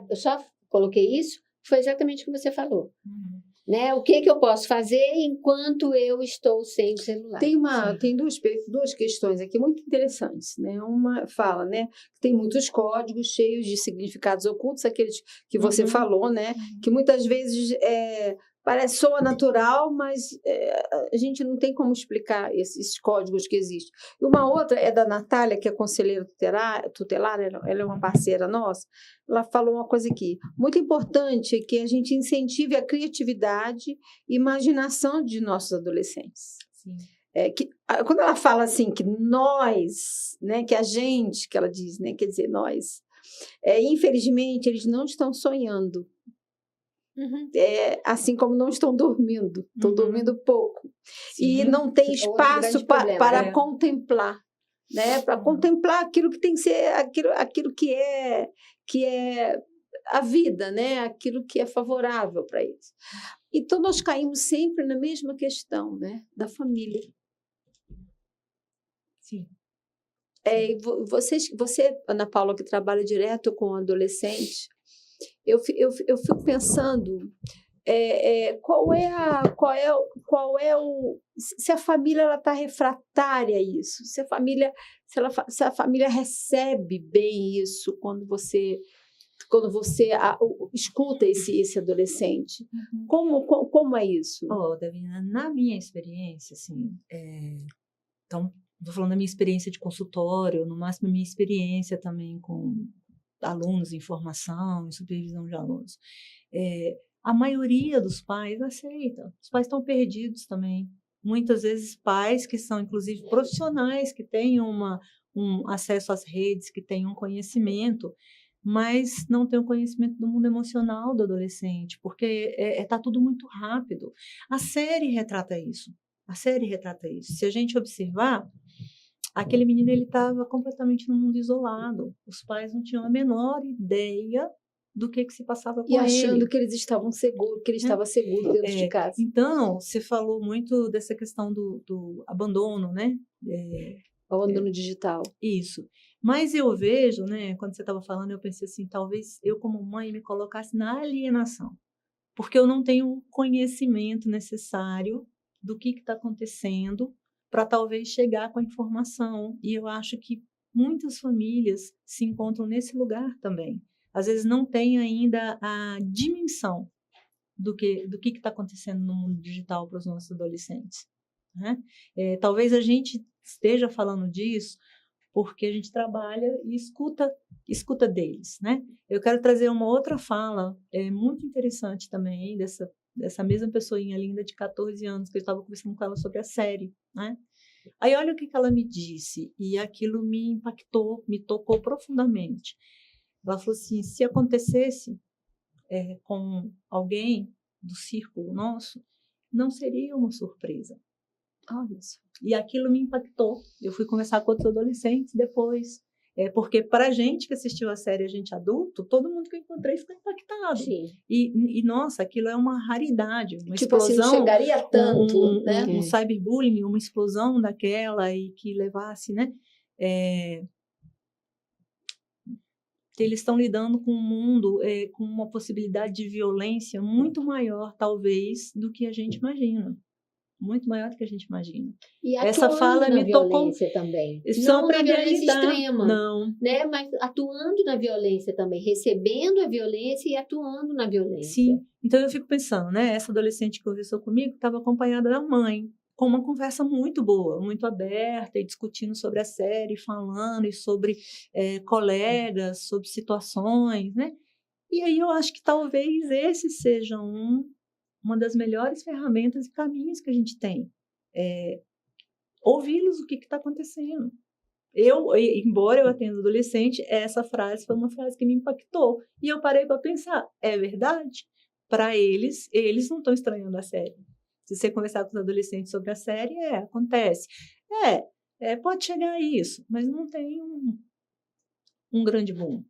Eu só coloquei isso, foi exatamente o que você falou. Né? O que eu posso fazer enquanto eu estou sem o celular? Tem duas questões aqui muito interessantes, né? Uma fala, né, que tem muitos códigos cheios de significados ocultos, aqueles que você falou, né? Que muitas vezes soa natural, mas a gente não tem como explicar esses códigos que existem. E uma outra é da Natália, que é conselheira tutelar, ela é uma parceira nossa. Ela falou uma coisa aqui, muito importante, que a gente incentive a criatividade e imaginação de nossos adolescentes. Quando ela fala assim, que nós, né, que a gente, que ela diz, né, quer dizer, nós, Infelizmente, eles não estão sonhando. Assim como não estão dormindo. Estão dormindo pouco. Sim. E não tem espaço para contemplar. Né? Para contemplar aquilo que tem que ser, aquilo que é a vida, né? Aquilo que é favorável para eles. Então, nós caímos sempre na mesma questão, né? Da família. Sim. Você, Ana Paula, que trabalha direto com adolescentes, eu fico pensando se a família está refratária a isso, se a família recebe bem isso quando você escuta esse adolescente. Como é isso? Davina, na minha experiência, assim, então, estou falando da minha experiência de consultório, no máximo a minha experiência também com alunos em formação, em supervisão de alunos. A maioria dos pais aceita. Os pais estão perdidos também. Muitas vezes pais que são, inclusive, profissionais, que têm um acesso às redes, que têm um conhecimento, mas não têm o conhecimento do mundo emocional do adolescente, porque está tudo muito rápido. A série retrata isso. Se a gente observar, aquele menino estava completamente no mundo isolado. Os pais não tinham a menor ideia do que se passava com ele. E achando que eles estavam seguros, que ele estava seguro dentro de casa. Então, você falou muito dessa questão do abandono, né? Abandono digital. Isso. Mas eu vejo, né? Quando você estava falando, eu pensei assim, talvez eu como mãe me colocasse na alienação. Porque eu não tenho o conhecimento necessário do que está acontecendo para talvez chegar com a informação. E eu acho que muitas famílias se encontram nesse lugar também. Às vezes não tem ainda a dimensão do que está acontecendo no mundo digital para os nossos adolescentes. Né? Talvez a gente esteja falando disso porque a gente trabalha e escuta deles. Né? Eu quero trazer uma outra fala muito interessante também dessa mesma pessoinha linda de 14 anos, que eu estava conversando com ela sobre a série. Né? Aí olha o que ela me disse, e aquilo me impactou, me tocou profundamente. Ela falou assim, se acontecesse com alguém do círculo nosso, não seria uma surpresa. Olha só. E aquilo me impactou. Eu fui conversar com outros adolescentes depois. Porque para a gente que assistiu a série, a gente adulto, todo mundo que eu encontrei ficou impactado. Sim. E nossa, aquilo é uma raridade, uma tipo explosão. Assim, não chegaria tanto, né? Um cyberbullying, uma explosão daquela e que levasse, né? Eles estão lidando com um mundo com uma possibilidade de violência muito maior, talvez, do que a gente imagina. Muito maior do que a gente imagina. E essa fala me tocou também. Não na violência extrema, não, né? Mas atuando na violência também, recebendo a violência e atuando na violência. Sim. Então eu fico pensando, né? Essa adolescente que conversou comigo estava acompanhada da mãe, com uma conversa muito boa, muito aberta, e discutindo sobre a série, falando e sobre colegas, sobre situações, né? E aí eu acho que talvez esse seja uma das melhores ferramentas e caminhos que a gente tem. Ouvi-los o que está acontecendo. Embora eu atenda adolescente, essa frase foi uma frase que me impactou. E eu parei para pensar, é verdade? Para eles não estão estranhando a série. Se você conversar com os adolescentes sobre a série, acontece. Pode chegar a isso, mas não tem um grande boom.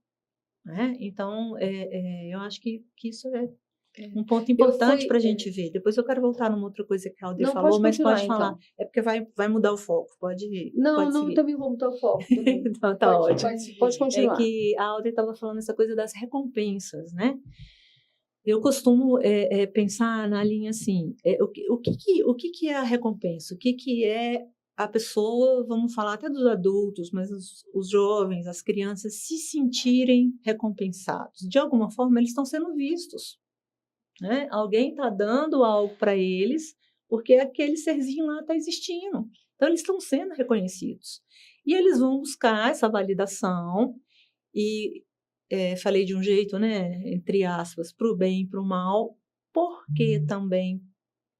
Né? Então, eu acho que isso é um ponto importante para a gente ver. Depois eu quero voltar numa outra coisa que a Alder falou, mas pode falar. Então. É porque vai mudar o foco. Pode não, também vou mudar o foco. Então, tá ótimo. Pode continuar. É que a Alder estava falando essa coisa das recompensas, né? Eu costumo pensar na linha assim, o que é a recompensa? O que é a pessoa, vamos falar até dos adultos, mas os jovens, as crianças se sentirem recompensados? De alguma forma, eles estão sendo vistos. Né? Alguém está dando algo para eles, porque aquele serzinho lá está existindo. Então, eles estão sendo reconhecidos. E eles vão buscar essa validação e... falei de um jeito, né, entre aspas, para o bem e para o mal, porque também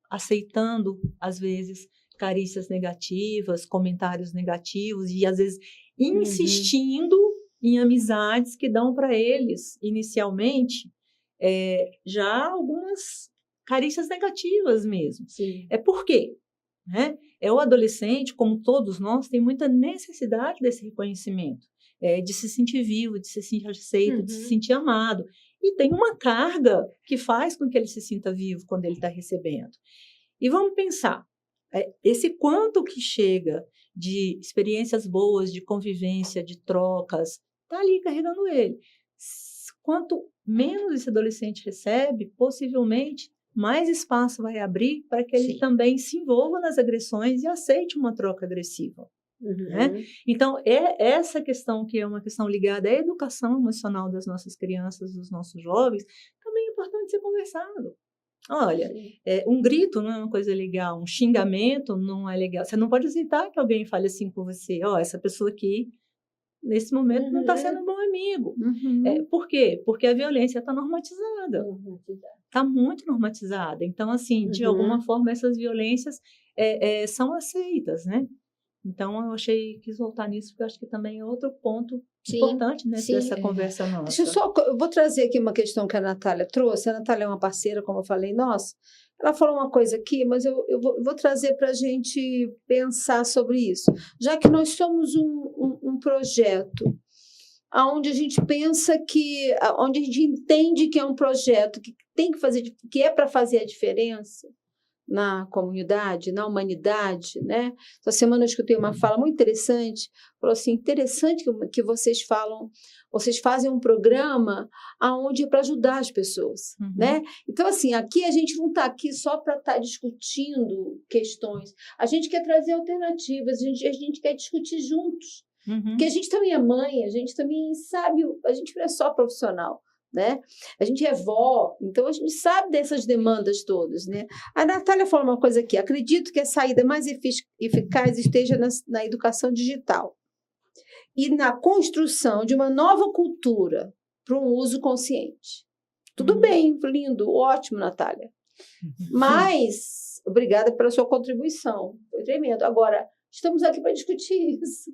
aceitando, às vezes, carícias negativas, comentários negativos, e às vezes insistindo em amizades que dão para eles, inicialmente, já algumas carícias negativas mesmo. Sim. Por quê? Né? O adolescente, como todos nós, tem muita necessidade desse reconhecimento, de se sentir vivo, de se sentir aceito, de se sentir amado. E tem uma carga que faz com que ele se sinta vivo quando ele está recebendo. E vamos pensar, esse quanto que chega de experiências boas, de convivência, de trocas, está ali carregando ele. Quanto menos esse adolescente recebe, possivelmente mais espaço vai abrir para que ele também se envolva nas agressões e aceite uma troca agressiva. Né? Então, essa questão, que é uma questão ligada à educação emocional das nossas crianças, dos nossos jovens, também é importante ser conversado. Olha, um grito não é uma coisa legal, um xingamento não é legal. Você não pode aceitar que alguém fale assim com você. Essa pessoa aqui, nesse momento, não está sendo um bom amigo. Por quê? Porque a violência está normatizada. Está muito normatizada. Então, assim, de alguma forma, essas violências são aceitas, né? Então, quis voltar nisso, porque eu acho que também é outro ponto importante, né, dessa conversa nossa. Eu vou trazer aqui uma questão que a Natália trouxe. A Natália é uma parceira, como eu falei, nossa. Ela falou uma coisa aqui, mas eu vou trazer para a gente pensar sobre isso. Já que nós somos um projeto onde a gente pensa onde a gente entende que é um projeto que tem que fazer, que é para fazer a diferença na comunidade, na humanidade, né? Essa semana eu escutei uma fala muito interessante, falou assim, interessante que vocês fazem um programa onde é para ajudar as pessoas, né? Então, assim, aqui a gente não está aqui só para estar discutindo questões, a gente quer trazer alternativas, a gente quer discutir juntos, porque a gente também é mãe, a gente também sabe, a gente não é só profissional, né? A gente é vó, então a gente sabe dessas demandas todas, né? A Natália falou uma coisa aqui, acredito que a saída mais eficaz esteja na educação digital e na construção de uma nova cultura para um uso consciente. Tudo bem, lindo, ótimo, Natália. Mas, obrigada pela sua contribuição, foi tremendo. Agora, estamos aqui para discutir isso.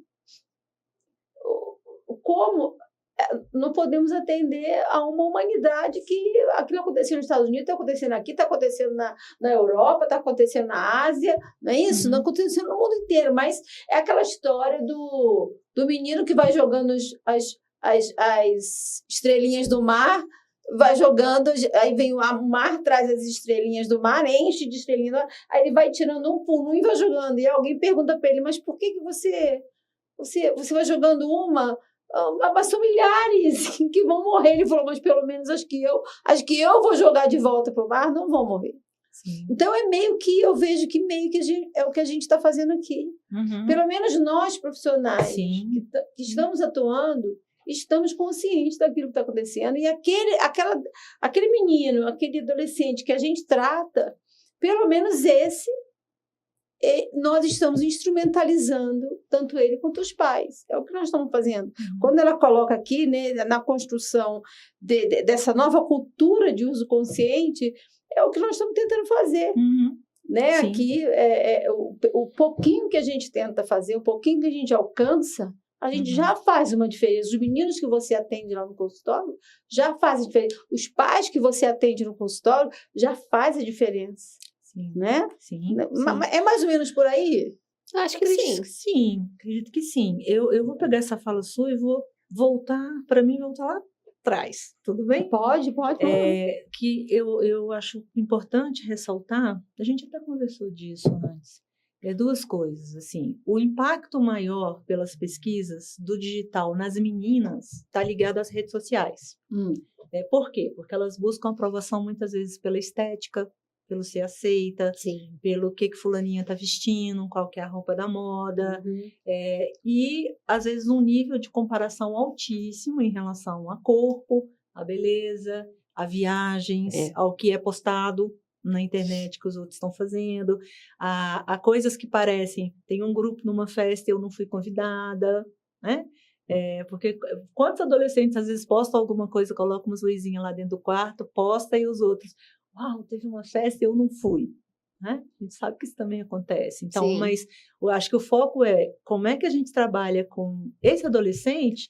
Como não podemos atender a uma humanidade que aquilo aconteceu nos Estados Unidos, está acontecendo aqui, está acontecendo na Europa, está acontecendo na Ásia, não é isso? Não está acontecendo no mundo inteiro, mas é aquela história do menino que vai jogando as estrelinhas do mar, vai jogando, aí vem o mar, traz as estrelinhas do mar, enche de estrelinhas do mar, aí ele vai tirando um por um e vai jogando, e alguém pergunta para ele, mas por que você vai jogando uma? Mas são milhares que vão morrer. Ele falou, mas pelo menos as que eu vou jogar de volta para o mar não vão morrer. Sim. Então eu vejo que é o que a gente está fazendo aqui. Pelo menos nós profissionais que estamos atuando, estamos conscientes daquilo que está acontecendo, e aquele menino, aquele adolescente que a gente trata, pelo menos nós estamos instrumentalizando tanto ele quanto os pais. É o que nós estamos fazendo. Quando ela coloca aqui, né, na construção dessa nova cultura de uso consciente, é o que nós estamos tentando fazer. Né? Aqui, o pouquinho que a gente tenta fazer, o pouquinho que a gente alcança, a gente já faz uma diferença. Os meninos que você atende lá no consultório já fazem diferença. Os pais que você atende no consultório já fazem a diferença. Sim, né? Sim. É mais ou menos por aí? Acho que sim. Sim, acredito que sim. Eu vou pegar essa fala sua e vou voltar lá atrás, tudo bem? Pode. Que eu acho importante ressaltar, a gente até conversou disso antes, duas coisas, assim, o impacto maior pelas pesquisas do digital nas meninas está ligado às redes sociais. Por quê? Porque elas buscam aprovação muitas vezes pela estética, pelo ser aceita, pelo que fulaninha está vestindo, qual que é a roupa da moda, e às vezes um nível de comparação altíssimo em relação a corpo, a beleza, a viagens, ao que é postado na internet que os outros estão fazendo, a coisas que parecem, tem um grupo numa festa e eu não fui convidada, né? Porque quantos adolescentes às vezes postam alguma coisa, colocam umas luzinhas lá dentro do quarto, posta e os outros... Uau, teve uma festa e eu não fui. Né? A gente sabe que isso também acontece. Então, mas eu acho que o foco é como é que a gente trabalha com esse adolescente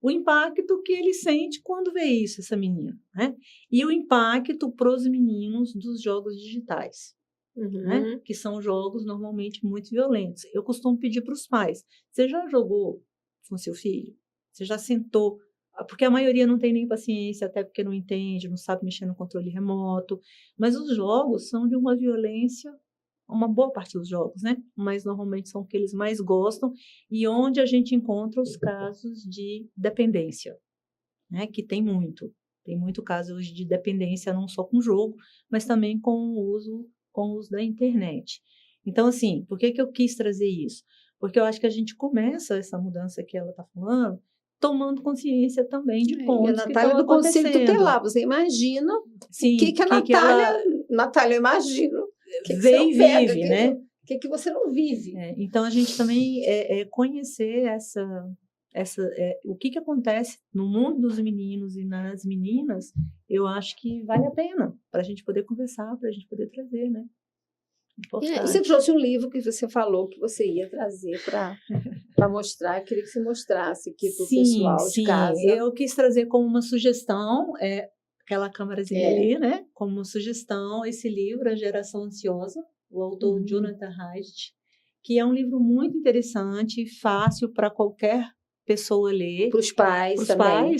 o impacto que ele sente quando vê isso, essa menina, né? E o impacto para os meninos dos jogos digitais, né? Que são jogos normalmente muito violentos. Eu costumo pedir para os pais: você já jogou com seu filho? Você já sentou? Porque a maioria não tem nem paciência, até porque não entende, não sabe mexer no controle remoto. Mas os jogos são de uma violência, uma boa parte dos jogos, né? Mas normalmente são o que eles mais gostam e onde a gente encontra os casos de dependência, né? Que tem muito caso hoje de dependência, não só com o jogo, mas também com o uso da internet. Então, assim, por que eu quis trazer isso? Porque eu acho que a gente começa essa mudança que ela está falando, tomando consciência também de pontos que estão acontecendo. E a Natália do Conselho Tutelar, você imagina o que a Natália... Natália, eu imagino. Vê e vive, né? O que você não vive. Então, a gente também conhecer o que acontece no mundo dos meninos e nas meninas, eu acho que vale a pena para a gente poder conversar, para a gente poder trazer, né? Você trouxe um livro que você falou que você ia trazer para mostrar. Eu queria que você mostrasse aqui para o pessoal de casa. Eu quis trazer como uma sugestão, aquela câmerazinha ali, né? Como uma sugestão, esse livro, A Geração Ansiosa, o autor Jonathan Haidt, que é um livro muito interessante, fácil para qualquer pessoa ler. Para os pais também.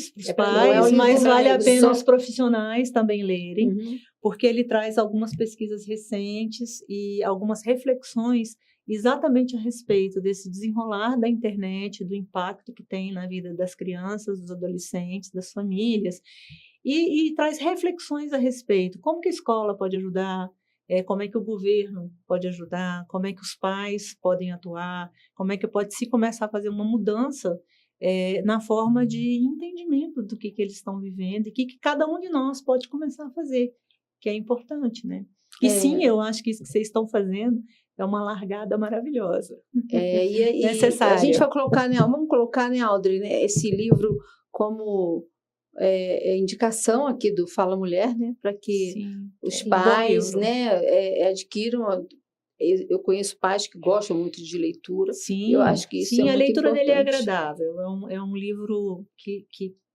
Mas vale a pena os profissionais também lerem, porque ele traz algumas pesquisas recentes e algumas reflexões exatamente a respeito desse desenrolar da internet, do impacto que tem na vida das crianças, dos adolescentes, das famílias, e traz reflexões a respeito. Como que a escola pode ajudar? Como é que o governo pode ajudar? Como é que os pais podem atuar? Como é que pode se começar a fazer uma mudança na forma de entendimento do que eles estão vivendo e o que cada um de nós pode começar a fazer, que é importante, né? E sim, eu acho que isso que vocês estão fazendo é uma largada maravilhosa. Necessária. A gente vai colocar, né? Vamos colocar, né, Audrey, né, esse livro como indicação aqui do Fala Mulher, né? Para que os pais, né, adquiram. Eu conheço pais que gostam muito de leitura. Sim, eu acho que isso é muito a leitura importante. dele é agradável. É um livro que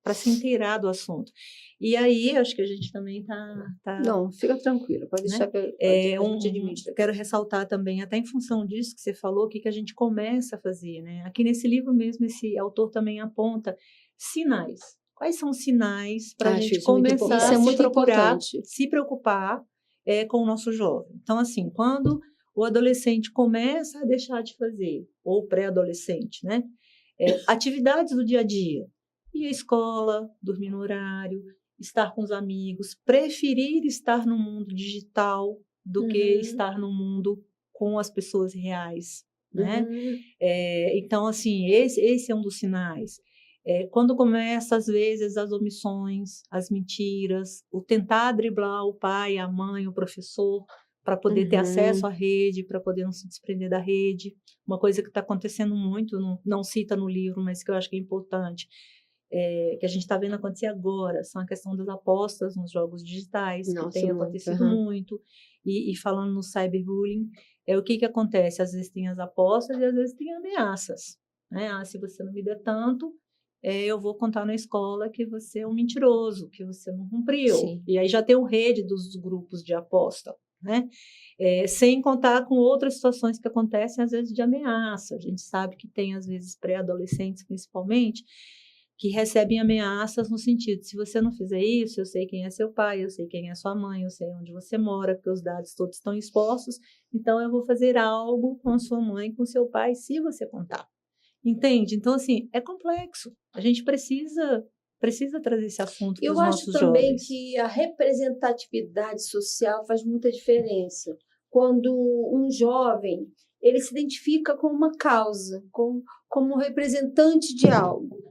para se inteirar do assunto. E aí, acho que a gente também tá... Não, fica tranquila, pode deixar, né? Que quero ressaltar também, até em função disso que você falou, o que a gente começa a fazer, né? Aqui nesse livro mesmo, esse autor também aponta sinais. Quais são os sinais para a gente começar a se preocupar com o nosso jovem? Então, assim, quando o adolescente começa a deixar de fazer, ou o pré-adolescente, né? Atividades do dia a dia, ir à escola, dormir no horário, estar com os amigos, preferir estar no mundo digital do que estar no mundo com as pessoas reais, né? Então, assim, esse é um dos sinais. Quando começa, às vezes, as omissões, as mentiras, o tentar driblar o pai, a mãe, o professor, para poder ter acesso à rede, para poder não se desprender da rede. Uma coisa que está acontecendo muito, não cita no livro, mas que eu acho que é importante, que a gente está vendo acontecer agora, são a questão das apostas nos jogos digitais, que tem acontecido muito. E falando no cyberbullying, o que acontece? Às vezes tem as apostas e às vezes tem ameaças, né? Se você não me der tanto, eu vou contar na escola que você é um mentiroso, que você não cumpriu. Sim. E aí já tem uma rede dos grupos de aposta, né? Sem contar com outras situações que acontecem, às vezes, de ameaça. A gente sabe que tem, às vezes, pré-adolescentes, principalmente, que recebem ameaças no sentido, se você não fizer isso, eu sei quem é seu pai, eu sei quem é sua mãe, eu sei onde você mora, porque os dados todos estão expostos, então eu vou fazer algo com a sua mãe, com seu pai, se você contar. Entende? Então, assim, é complexo. A gente precisa trazer esse assunto para os nossos jovens. Eu acho também que a representatividade social faz muita diferença. Quando um jovem, ele se identifica com uma causa, como representante de algo.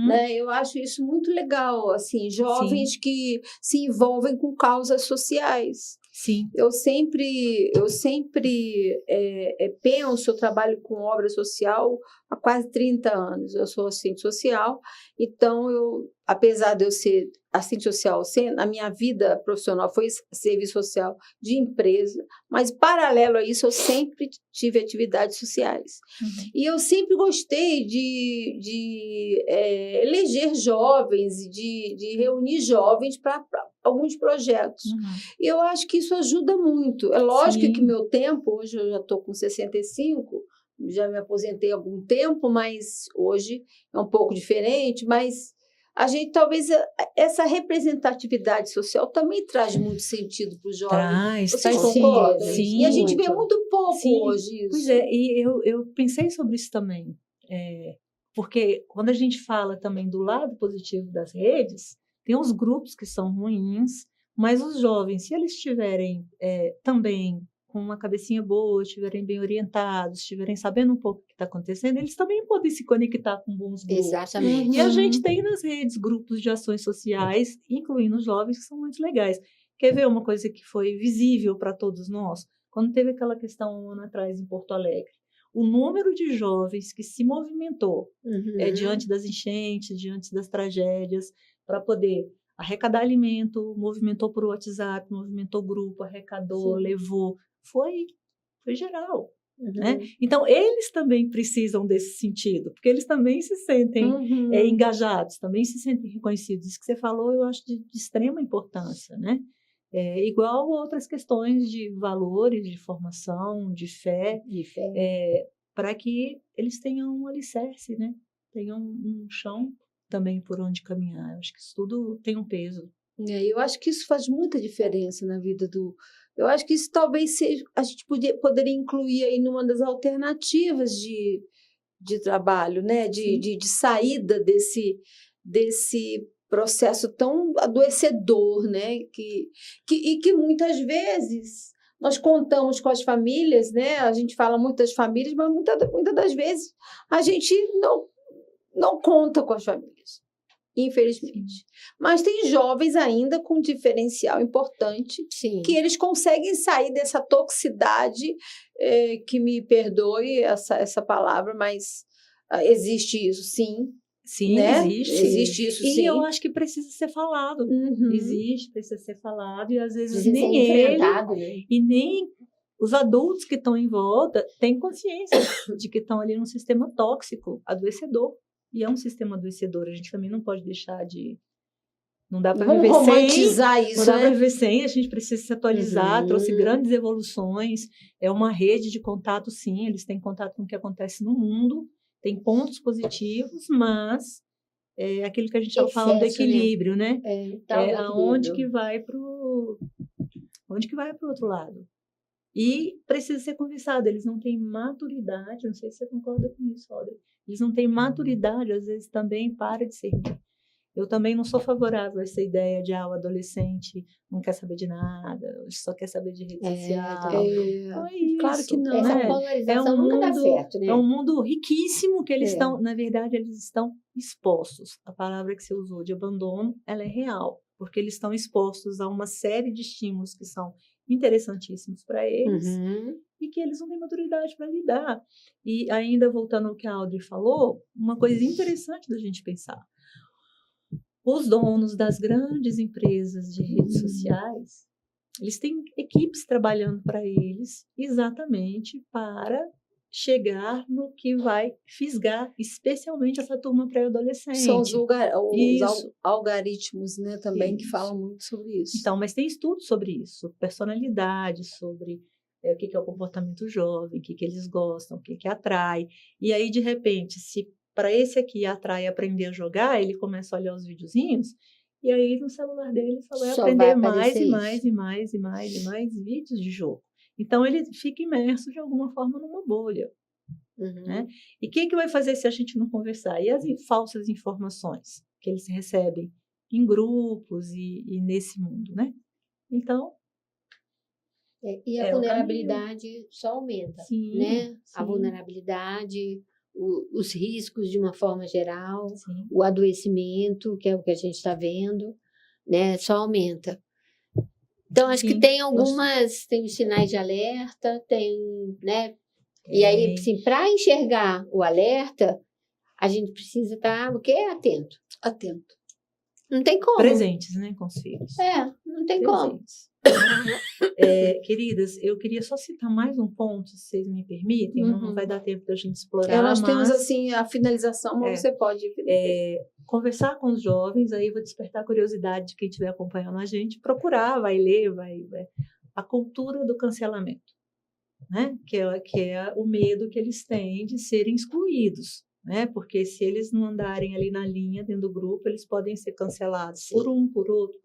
Né? Eu acho isso muito legal, assim, jovens que se envolvem com causas sociais. Sim. Eu sempre penso, eu trabalho com obra social há quase 30 anos. Eu sou assistente social, então apesar de eu ser assistente social, na minha vida profissional, foi serviço social de empresa, mas paralelo a isso, eu sempre tive atividades sociais. E eu sempre gostei de eleger jovens, de reunir jovens para alguns projetos. E eu acho que isso ajuda muito. É lógico que meu tempo, hoje eu já estou com 65, já me aposentei há algum tempo, mas hoje é um pouco diferente, mas a gente talvez essa representatividade social também traz muito sentido para os jovens. Vocês concordam? Sim, e a gente vê muito pouco hoje isso. Pois é, e eu pensei sobre isso também. Porque quando a gente fala também do lado positivo das redes, tem uns grupos que são ruins, mas os jovens, se eles estiverem também com uma cabecinha boa, estiverem bem orientados, estiverem sabendo um pouco o que está acontecendo, eles também podem se conectar com bons grupos. Exatamente. E a gente tem nas redes grupos de ações sociais, incluindo os jovens, que são muito legais. Quer ver uma coisa que foi visível para todos nós? Quando teve aquela questão um ano atrás em Porto Alegre, o número de jovens que se movimentou diante das enchentes, diante das tragédias, para poder arrecadar alimento, movimentou por WhatsApp, movimentou grupo, arrecadou, levou. Foi geral. Né? Então, eles também precisam desse sentido, porque eles também se sentem engajados, também se sentem reconhecidos. Isso que você falou, eu acho de extrema importância, né? Igual outras questões de valores, de formação, de fé, para que eles tenham um alicerce, né? Tenham um chão também por onde caminhar. Eu acho que isso tudo tem um peso. Eu acho que isso faz muita diferença na vida do... Eu acho que isso talvez seja... A gente poderia incluir aí numa das alternativas de trabalho, né? De saída desse processo tão adoecedor, né? E que muitas vezes nós contamos com as famílias, né? A gente fala muito das famílias, mas muitas das vezes a gente não conta com as famílias, infelizmente. Mas tem jovens ainda com diferencial importante, que eles conseguem sair dessa toxicidade, que me perdoe essa palavra, mas existe isso, sim. Sim, né? existe isso, e sim. eu acho que precisa ser falado. Precisa ser falado, e às vezes Precisa nem ser ele enfrentado, né? e nem os adultos que estão em volta têm consciência de que estão ali num sistema tóxico, adoecedor. E é um sistema adoecedor, a gente também não pode deixar de... Não dá para viver sem. Romantizar isso, não dá né? para viver sem, a gente precisa se atualizar, trouxe grandes evoluções, é uma rede de contato, sim, eles têm contato com o que acontece no mundo, tem pontos positivos, mas é aquilo que a gente estava falando do equilíbrio, né? Aonde que vai para o outro lado. E precisa ser conversado, eles não têm maturidade, não sei se você concorda com isso, Audrey. Eles não têm maturidade, às vezes também para de servir. Eu também não sou favorável a essa ideia de o adolescente não quer saber de nada, só quer saber de rede social. Então é isso. Claro que não. Essa polarização nunca dá certo, né? É um mundo riquíssimo que eles estão, na verdade, eles estão expostos. A palavra que você usou de abandono, ela é real, porque eles estão expostos a uma série de estímulos que são interessantíssimos para eles e que eles não têm maturidade para lidar. E ainda voltando ao que a Audrey falou, uma coisa interessante da gente pensar. Os donos das grandes empresas de redes sociais, eles têm equipes trabalhando para eles exatamente para chegar no que vai fisgar, especialmente essa turma pré-adolescente. São os algoritmos, né, também, que falam muito sobre isso. Então, mas tem estudos sobre isso, sobre personalidade, sobre o que é o comportamento jovem, o que eles gostam, o que atrai. E aí, de repente, se para esse aqui atrai aprender a jogar, ele começa a olhar os videozinhos, e aí no celular dele só vai aprender mais vídeos de jogo. Então, ele fica imerso de alguma forma numa bolha. Né? E o que vai fazer se a gente não conversar? E as falsas informações que eles recebem em grupos e nesse mundo, né? Então... e a vulnerabilidade só aumenta, né? Sim. A vulnerabilidade... os riscos de uma forma geral, Sim. o adoecimento, que é o que a gente está vendo, né, só aumenta. Então, acho que tem tem os sinais de alerta, né? E aí, assim, para enxergar o alerta, a gente precisa estar, o quê? Atento. Não tem como. presentes, né, com os filhos. Não tem como. Queridas, eu queria só citar mais um ponto, se vocês me permitem, não vai dar tempo da gente explorar. Nós temos assim a finalização, mas você pode conversar com os jovens, aí vou despertar a curiosidade de quem estiver acompanhando a gente, procurar, vai ler, vai a cultura do cancelamento, né? Que é o medo que eles têm de serem excluídos. Né? Porque se eles não andarem ali na linha dentro do grupo, eles podem ser cancelados por um, por outro,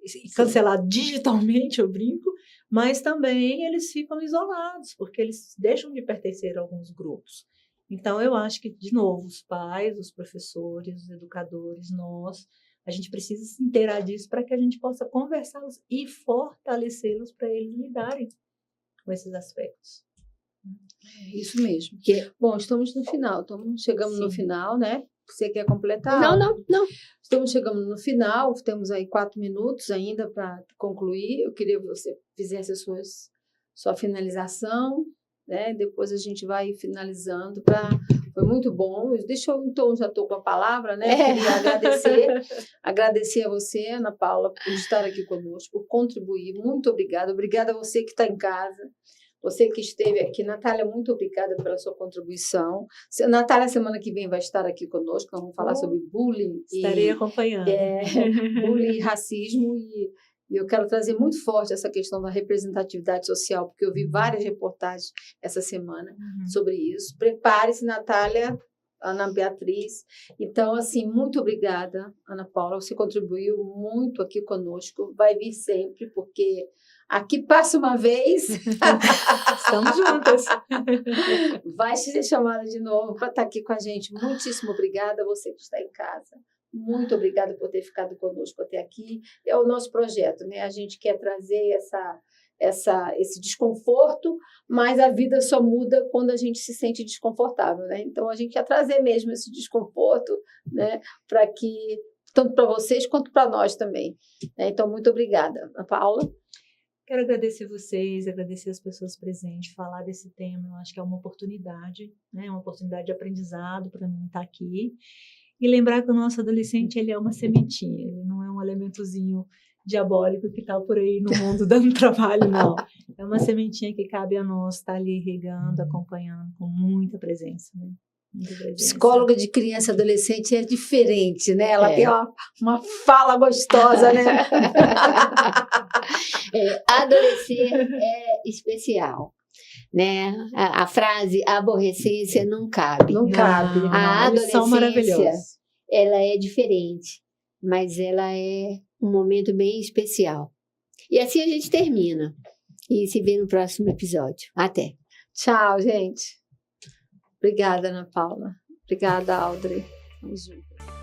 e cancelado digitalmente, eu brinco, mas também eles ficam isolados, porque eles deixam de pertencer a alguns grupos. Então, eu acho que, de novo, os pais, os professores, os educadores, a gente precisa se inteirar disso para que a gente possa conversá-los e fortalecê-los para eles lidarem com esses aspectos. Isso mesmo. Bom, estamos no final, chegamos no final, né? Você quer completar? Não. Estamos chegando no final, temos aí 4 minutos ainda para concluir. Eu queria que você fizesse sua finalização, né? Depois a gente vai finalizando. Foi muito bom. Deixa eu, então, já estou com a palavra, né? Queria agradecer a você, Ana Paula, por estar aqui conosco, por contribuir. Muito obrigada. Obrigada a você que está em casa. Você que esteve aqui, Natália, muito obrigada pela sua contribuição. Natália, semana que vem, vai estar aqui conosco, nós vamos falar sobre bullying. Estarei acompanhando. Bullying e racismo, e eu quero trazer muito forte essa questão da representatividade social, porque eu vi várias reportagens essa semana sobre isso. Prepare-se, Natália, Ana Beatriz. Então, assim, muito obrigada, Ana Paula, você contribuiu muito aqui conosco, vai vir sempre, porque... Aqui passa uma vez. Estamos juntas. Vai ser chamada de novo para estar aqui com a gente. Muitíssimo obrigada, você que está em casa. Muito obrigada por ter ficado conosco até aqui. É o nosso projeto, né? A gente quer trazer esse desconforto, mas a vida só muda quando a gente se sente desconfortável, né? Então, a gente quer trazer mesmo esse desconforto, né? Para que, tanto para vocês quanto para nós também. Então, muito obrigada. Ana Paula? Quero agradecer vocês, agradecer as pessoas presentes, falar desse tema. Eu acho que é uma oportunidade, né? Uma oportunidade de aprendizado para mim estar aqui. E lembrar que o nosso adolescente, ele é uma sementinha, ele não é um elementozinho diabólico que está por aí no mundo dando trabalho, não. É uma sementinha que cabe a nós estar ali regando, acompanhando com muita presença, né? Psicóloga de criança e adolescente é diferente, né? Ela tem uma fala gostosa, né? Adolescer é especial, né? A frase aborrecência não cabe. Não cabe. A adolescência, ela é diferente, mas ela é um momento bem especial. E assim a gente termina. E se vê no próximo episódio. Até. Tchau, gente. Obrigada, Ana Paula. Obrigada, Audrey. Vamos juntos.